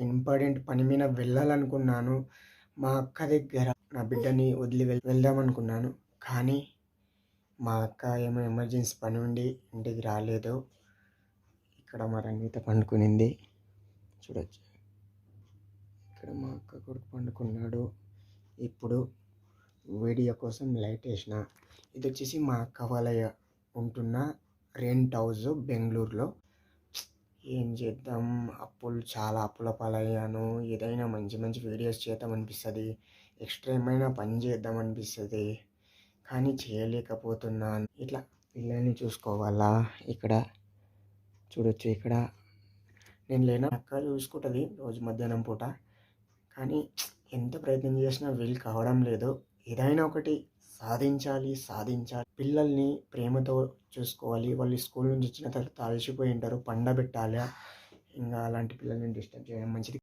Important పని మీద వెళ్ళాలనుకున్నాను. మా అక్క దగ్గర నా బిడ్డని వదిలి వెళ్దామనుకున్నాను. కానీ మా అక్క ఏమో ఎమర్జెన్సీ పని ఉండి ఇంటికి రాలేదు. ఇక్కడ మా రంజిత పండుకునింది. చూడొచ్చు. ఇక్కడ మా అక్క కొడుకు పండుకున్నాడు. ఇప్పుడు వీడియో కోసం లైట్ వేసిన. ఇది వచ్చేసి మా అక్క వాళ్ళ ఉంటున్న రెంట్ హౌస్ బెంగళూరులో. ఏం చేద్దాం, చాలా అప్పుల పాలయ్యాను. ఏదైనా మంచి మంచి వీడియోస్ చేద్దాం అనిపిస్తుంది, ఎక్స్ట్రా ఏమైనా పని చేద్దాం అనిపిస్తుంది, కానీ చేయలేకపోతున్నాను. ఇట్లా పిల్లల్ని చూసుకోవాలా. ఇక్కడ చూడొచ్చు, ఇక్కడ నేను లేనా అక్క చూసుకుంటుంది రోజు మధ్యాహ్నం పూట. కానీ ఎంత ప్రయత్నం చేసినా వీలు కావడం లేదు. ఏదైనా ఒకటి సాధించాలి. పిల్లల్ని ప్రేమతో చూసుకోవాలి. వాళ్ళు స్కూల్ నుంచి వచ్చిన తర్వాత అలసిపోయి ఉంటారు, పండబెట్టాలి. ఇంకా అలాంటి పిల్లల్ని డిస్టర్బ్ చేయడం మంచిది